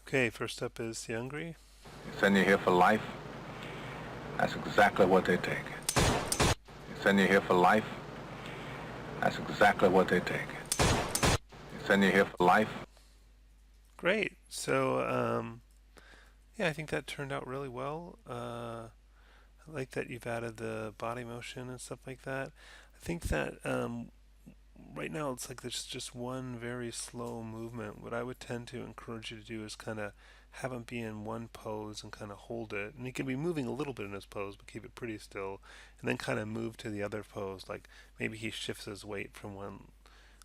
Okay, first up is Siangri. They send you here for life. That's exactly what they take. They send you here for life. That's exactly what they take. They send you here for life. Great. So, yeah, I think that turned out really well. I like that you've added the body motion and stuff like that. I think that right now it's like there's just one very slow movement. What I would tend to encourage you to do is kind of have him be in one pose and kind of hold it. And he can be moving a little bit in his pose, but keep it pretty still. And then kind of move to the other pose. Like maybe he shifts his weight from one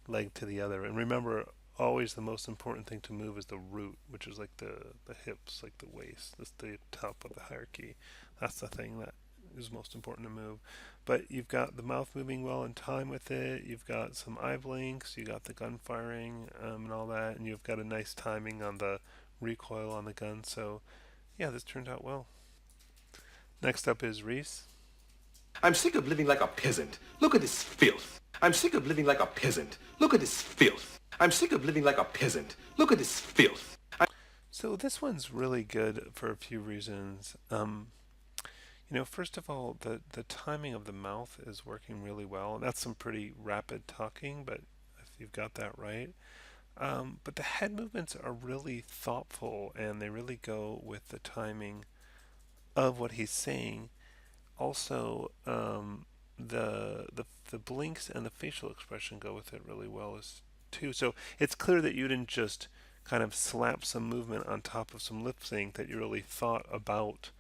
leg to the other. And remember, always the most important thing to move is the root, which is like the hips, like the waist. That's the top of the hierarchy. That's the thing that is most important to move. But you've got the mouth moving well in time with it. You've got some eye blinks. You got the gun firing and all that, and you've got a nice timing on the recoil on the gun. So yeah, this turned out well. Next up is Reese. I'm sick of living like a peasant. Look at this filth. I'm sick of living like a peasant. Look at this filth. I'm sick of living like a peasant. Look at this filth. So this one's really good for a few reasons. First of all, the timing of the mouth is working really well. That's some pretty rapid talking, but if you've got that right. But the head movements are really thoughtful and they really go with the timing of what he's saying. Also, the blinks and the facial expression go with it really well as too. So it's clear that you didn't just kind of slap some movement on top of some lip sync, that you really thought about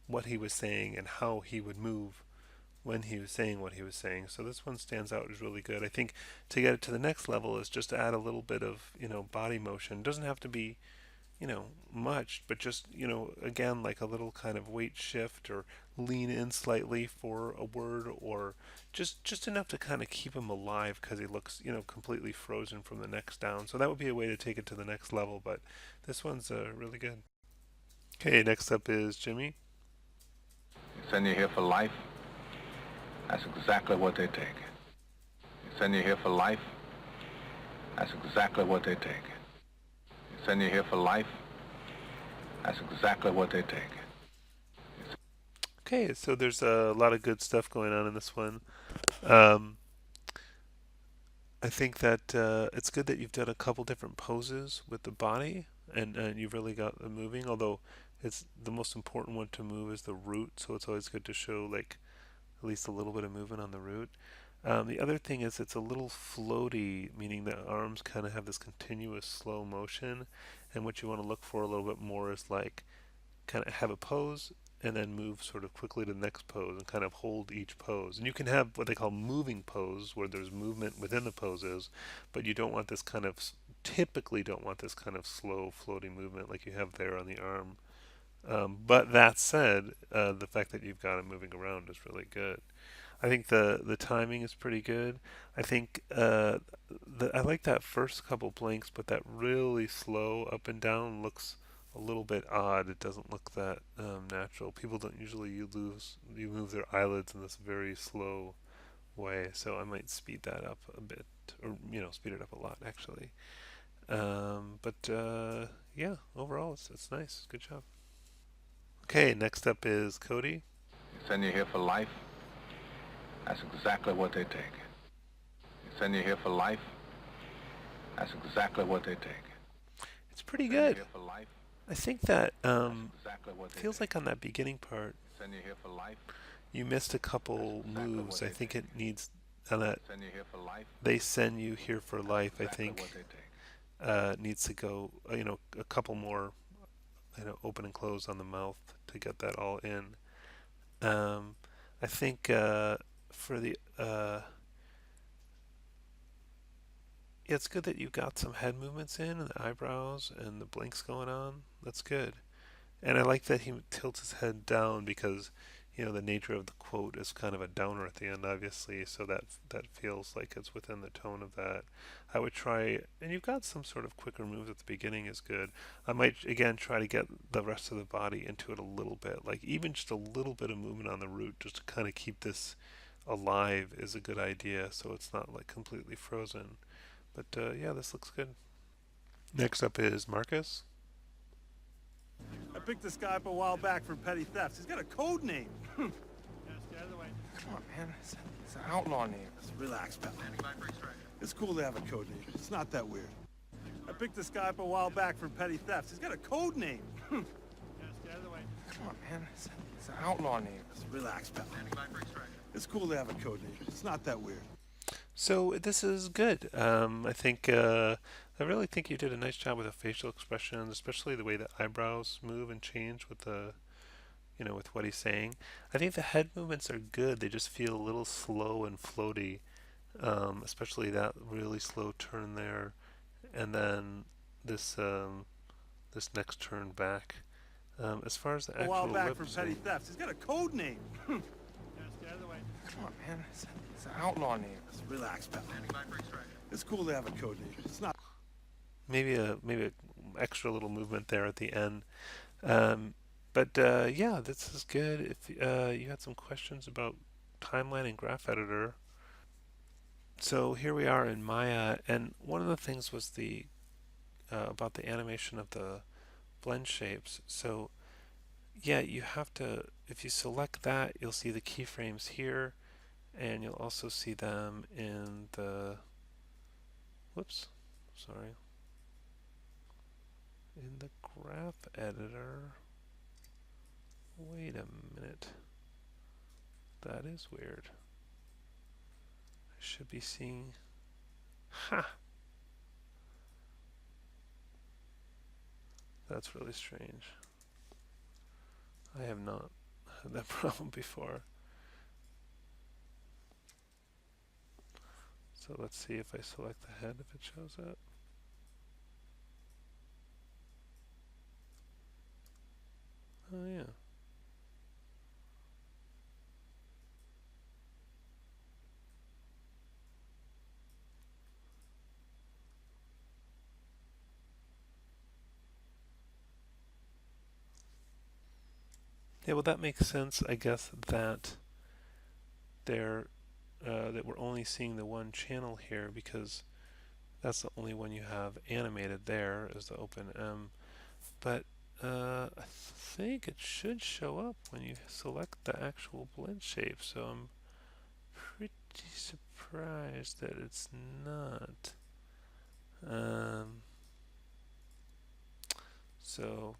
what he was saying and how he would move when he was saying what he was saying. So this one stands out as really good. I think to get it to the next level is just to add a little bit of, body motion. It doesn't have to be, much, but just, again, like a little kind of weight shift or lean in slightly for a word, or just enough to kind of keep him alive because he looks, completely frozen from the neck down. So that would be a way to take it to the next level, but this one's really good. Okay, next up is Jimmy. They send you here for life. That's exactly what they take. They send you here for life. That's exactly what they take. They send you here for life. That's exactly what they take. Okay, so there's a lot of good stuff going on in this one. Um, I think that it's good that you've done a couple different poses with the body, and you've really got them moving. Although it's the most important one to move is the root, so it's always good to show like at least a little bit of movement on the root. The other thing is it's a little floaty, meaning the arms kind of have this continuous slow motion, and what you want to look for a little bit more is like kind of have a pose and then move sort of quickly to the next pose and kind of hold each pose. And you can have what they call moving pose where there's movement within the poses, but you don't want this kind of typically don't want this kind of slow floating movement like you have there on the arm. But that said, the fact that you've got it moving around is really good. I think the timing is pretty good. I think I like that first couple blinks, but that really slow up and down looks a little bit odd. It doesn't look that natural. People don't usually you move their eyelids in this very slow way, so I might speed that up a bit, or speed it up a lot actually. But yeah, overall it's nice. Good job. Okay, next up is Cody. They send you here for life. That's exactly what they take. They send you here for life. That's exactly what they take. It's pretty They send you good. here for life. I think that That's exactly what they feels take. like on that beginning part They send you here for life. you missed a That's couple exactly moves. what I they think take. it needs on that They send you here for life. they send you here for That's life. I exactly what think they take. needs to go a couple more open and close on the mouth to get that all in. Um, I think for the yeah, it's good that you've got some head movements in and the eyebrows and the blinks going on. That's good. And I like that he tilts his head down because, the nature of the quote is kind of a downer at the end, obviously. So that feels like it's within the tone of that. I would try, and you've got some sort of quicker moves at the beginning is good. I might again try to get the rest of the body into it a little bit, like even just a little bit of movement on the root, just to kind of keep this alive is a good idea. So it's not like completely frozen. But yeah, this looks good. Next up is Marcus. I picked this guy up a while back for petty theft. He's got a code name. Yeah, stay out of the way. Come on, man. It's an outlaw name. Relax, pal. It's cool to have a code name. It's not that weird. I picked this guy up a while back for petty theft. He's got a code name. Yeah, stay out of the way. Come on, man. It's an outlaw name. Relax, pal. It's cool to have a code name. It's not that weird. So this is good. I really think you did a nice job with the facial expressions, especially the way the eyebrows move and change with the, with what he's saying. I think the head movements are good. They just feel a little slow and floaty, especially that really slow turn there, and then this this next turn back. As far as the A while actual back lip for petty sync, theft. He's got a code name. Yeah, stay out of the way. Come on, man. It's an outlaw name. Relax, pal. It's cool to have a code name. It's not. maybe a extra little movement there at the end. But yeah, this is good. If you had some questions about timeline and graph editor, so here we are in Maya, and one of the things was the about the animation of the blend shapes. So yeah, you have to, if you select that, you'll see the keyframes here, and you'll also see them in the, whoops, sorry, in the graph editor. Wait a minute. That is weird. I should be seeing. Ha! That's really strange. I have not had that problem before. So let's see if I select the head, if it shows up. Oh yeah. Yeah, well that makes sense, I guess, that they're that we're only seeing the one channel here because that's the only one you have animated there is the open M. But I think it should show up when you select the actual blend shape, so I'm pretty surprised that it's not. Um, so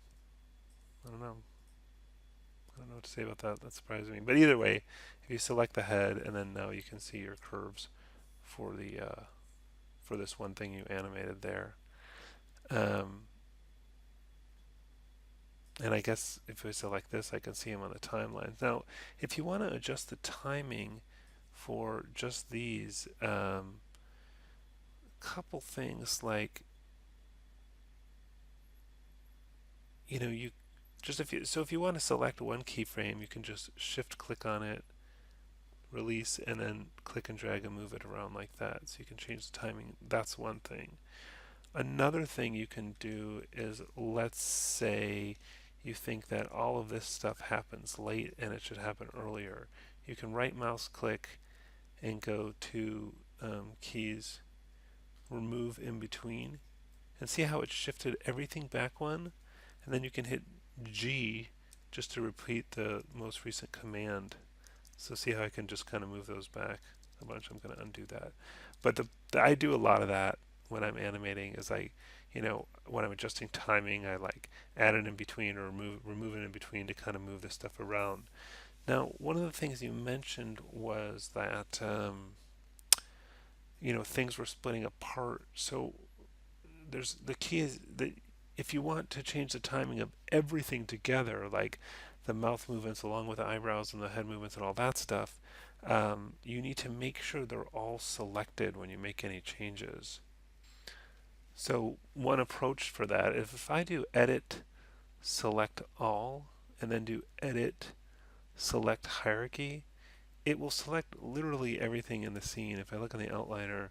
I don't know. I don't know what to say about that. That surprised me. But either way, if you select the head and then now you can see your curves for the for this one thing you animated there. Um, and I guess if I select this, I can see them on the timeline. Now, if you want to adjust the timing for just these, couple things like, you just if you want to select one keyframe, you can just shift click on it, release, and then click and drag and move it around like that. So you can change the timing. That's one thing. Another thing you can do is, let's say you think that all of this stuff happens late and it should happen earlier. You can right mouse click and go to keys, remove in between, and see how it shifted everything back one. And then you can hit G just to repeat the most recent command. So see how I can just kind of move those back a bunch. I'm going to undo that. But I do a lot of that when I'm animating. Is when I'm adjusting timing, I like add it in between or remove it in between to kind of move this stuff around. Now, one of the things you mentioned was that things were splitting apart. So there's the key is that if you want to change the timing of everything together, like the mouth movements along with the eyebrows and the head movements and all that stuff, you need to make sure they're all selected when you make any changes. So one approach for that is, if I do edit, select all, and then do edit, select hierarchy, it will select literally everything in the scene. If I look on the outliner,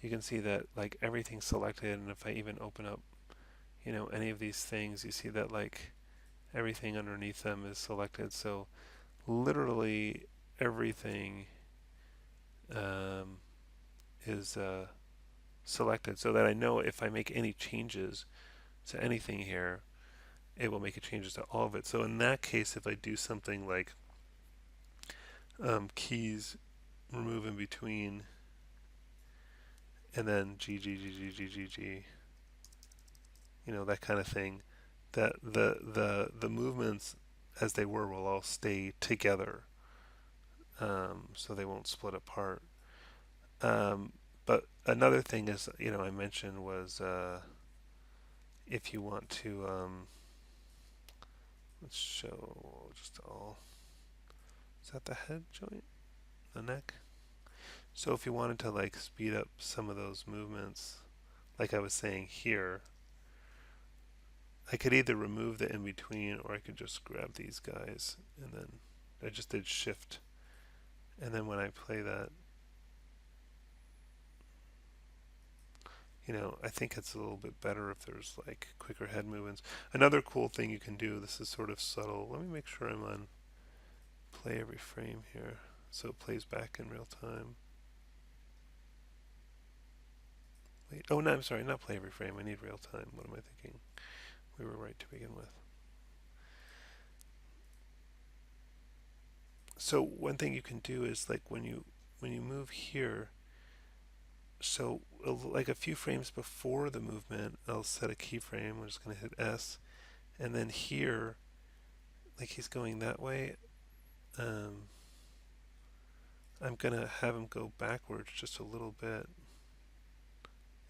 you can see that like everything's selected, and if I even open up, any of these things, you see that like everything underneath them is selected. So literally everything is selected, so that I know if I make any changes to anything here, it will make it changes to all of it. So in that case, if I do something like keys remove in between and then G G G G G G G, that kind of thing, that the movements as they were will all stay together, so they won't split apart. Um, but another thing is, I mentioned was if you want to, let's show just all. Is that the head joint? The neck? So if you wanted to like speed up some of those movements, like I was saying here, I could either remove the in between or I could just grab these guys and then I just did shift. And then when I play that, I think it's a little bit better if there's like quicker head movements. Another cool thing you can do, this is sort of subtle. Let me make sure I'm on play every frame here so it plays back in real time. Wait, oh no, I'm sorry, not play every frame. I need real time. What am I thinking? We were right to begin with. So one thing you can do is like when you move here, so like a few frames before the movement, I'll set a keyframe. I'm just going to hit S, and then here, like he's going that way, um, I'm going to have him go backwards just a little bit.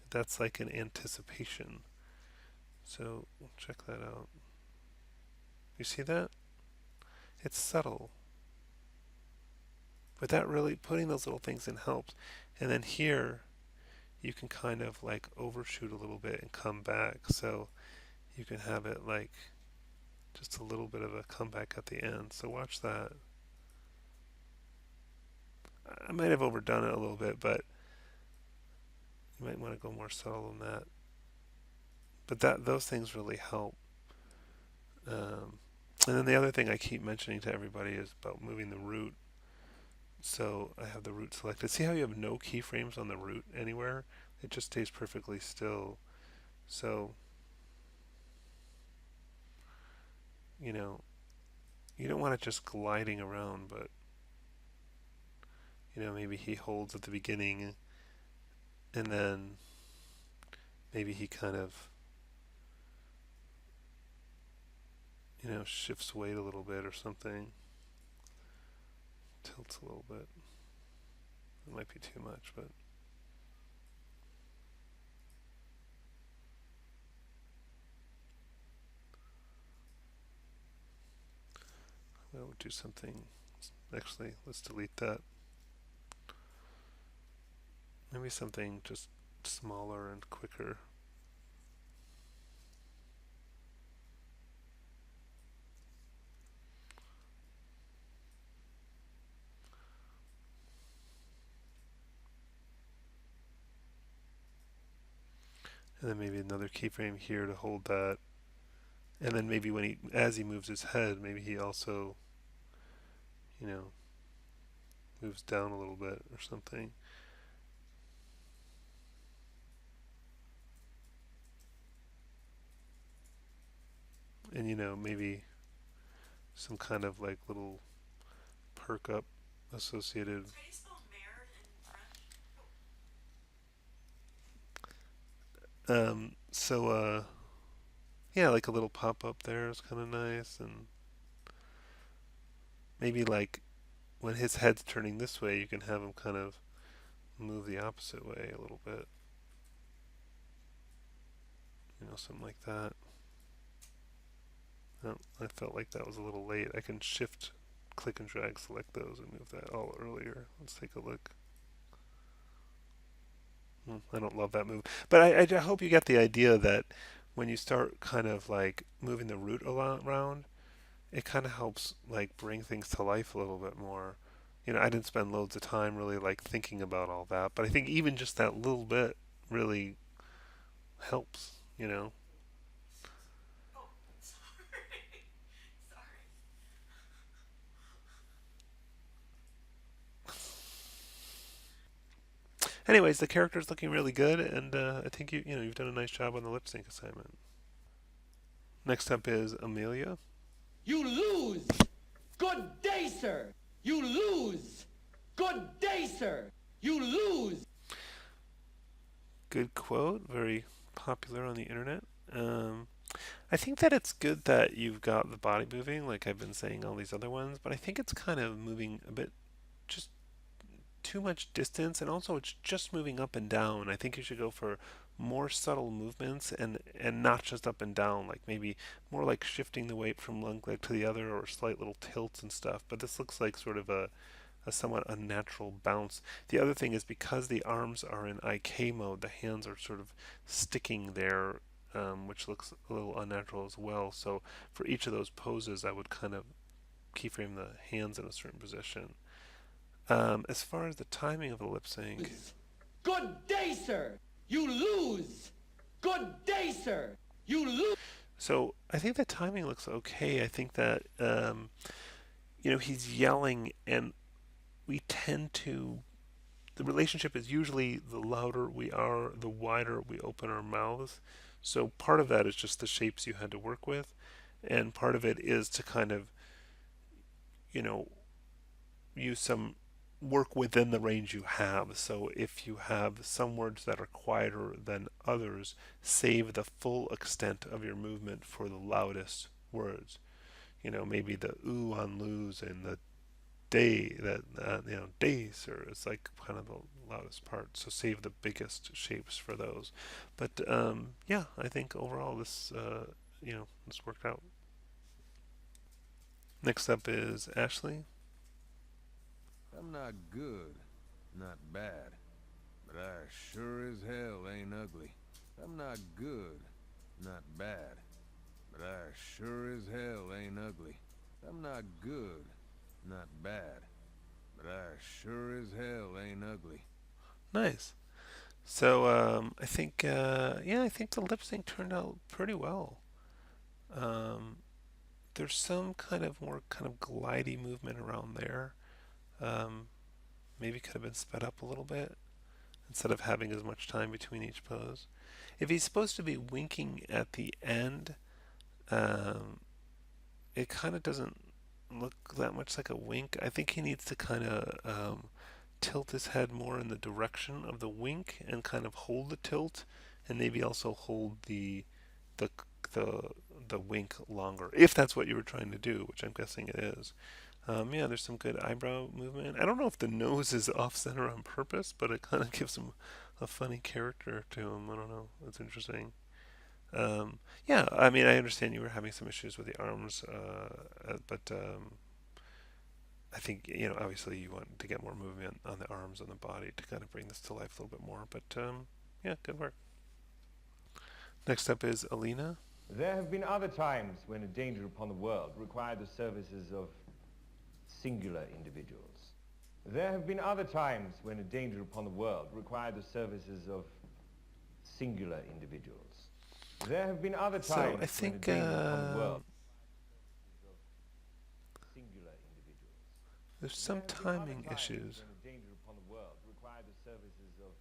That's like an anticipation. So check that out. You see that? It's subtle, but that really putting those little things in helps. And then here, you can kind of like overshoot a little bit and come back. So you can have it like just a little bit of a comeback at the end. So watch that. I might have overdone it a little bit, but you might want to go more subtle than that. But those things really help. Um, and then the other thing I keep mentioning to everybody is about moving the root. So I have the root selected. See how you have no keyframes on the root anywhere? It just stays perfectly still. So, you know, you don't want it just gliding around, but, maybe he holds at the beginning and then maybe he kind of, shifts weight a little bit or something. Tilts a little bit. It might be too much, but I would do something. Actually, let's delete that. Maybe something just smaller and quicker. And then maybe another keyframe here to hold that. And then maybe as he moves his head, maybe he also, you know, moves down a little bit or something. And maybe some kind of like little perk up associated. So yeah, like a little pop up there is kind of nice, and maybe like when his head's turning this way, you can have him kind of move the opposite way a little bit, something like that. Oh, I felt like that was a little late. I can shift, click and drag, select those, and move that all earlier. Let's take a look. I don't love that move, but I hope you get the idea that when you start kind of like moving the root a lot around, it kind of helps like bring things to life a little bit more. I didn't spend loads of time really like thinking about all that, but I think even just that little bit really helps. Anyways, the character's looking really good, and I think you've done a nice job on the lip sync assignment. Next up is Amelia. You lose! Good day, sir! You lose! Good day, sir! You lose! Good quote, very popular on the internet. Um, I think that it's good that you've got the body moving, like I've been saying all these other ones, but I think it's kind of moving a bit just too much distance, and also it's just moving up and down. I think you should go for more subtle movements and not just up and down, like maybe more like shifting the weight from one leg to the other or slight little tilts and stuff. But this looks like sort of a somewhat unnatural bounce. The other thing is because the arms are in IK mode, the hands are sort of sticking there, which looks a little unnatural as well. So for each of those poses, I would kind of keyframe the hands in a certain position. As far as the timing of the lip sync, Good day, sir! You lose! Good day, sir! You lose! so I think the timing looks okay. I think that he's yelling, and we tend to. The relationship is usually the louder we are, the wider we open our mouths. So part of that is just the shapes you had to work with, and part of it is to kind of, you know, use some work within the range you have. So if you have some words that are quieter than others, save the full extent of your movement for the loudest words. Maybe the ooh on lose and the day that days, or it's like kind of the loudest part. So save the biggest shapes for those. But yeah, I think overall this worked out. Next up is Ashley. I'm not good, not bad, but I sure as hell ain't ugly. I'm not good, not bad, but I sure as hell ain't ugly. I'm not good, not bad, but I sure as hell ain't ugly. Nice. So I think I think the lip sync turned out pretty well. Um, there's some kind of more kind of glidey movement around there. Um, maybe could have been sped up a little bit instead of having as much time between each pose. If he's supposed to be winking at the end, um, it kind of doesn't look that much like a wink. I think he needs to kind of tilt his head more in the direction of the wink and kind of hold the tilt, and maybe also hold the the the wink longer, if that's what you were trying to do, which I'm guessing it is. Yeah, there's some good eyebrow movement. I don't know if the nose is off center on purpose, but it kind of gives him a funny character to him. I don't know. It's interesting. Yeah, I mean, I understand you were having some issues with the arms, but I think obviously you want to get more movement on the arms and the body to kind of bring this to life a little bit more. But yeah, good work. Next up is Alena. There have been other times when a danger upon the world required the services of singular individuals. There have been other times when a danger upon the world required the services of singular individuals. There have been other So times I think when a danger upon the world singular individuals. there's There some have been other timing times issues. when a danger upon the world required the services of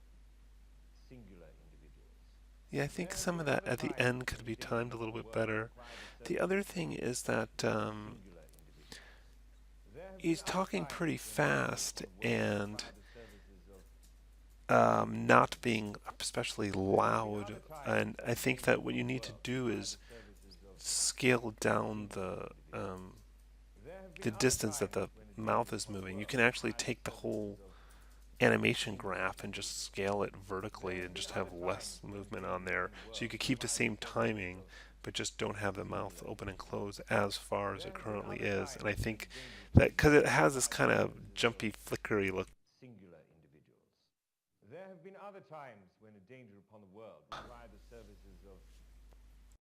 singular individuals. Yeah, I think There have some of been that other at the times end when could a be danger timed a upon little the bit world better. required the The services other of thing is that singular individuals. There have been he's other talking times pretty when a danger fast upon the world and required the services of not being especially there have been loud. other times And I when a think danger that what upon you the need to world do required is the services of scale down singular individuals. There have the been other distance that times the when a mouth danger is upon the moving. You world can actually required the take the services whole of animation singular graph and just individuals. scale it There vertically and have been just other have times less when a movement on danger there. upon the So you world could keep the required the same services timing, of but just don't have the mouth singular open and individuals. close as far as There it have been currently other is. And times I when a think danger that upon the because it world has this required the kind of services of jumpy, flickery look. singular individuals. There have been other times when a danger upon the world required the services of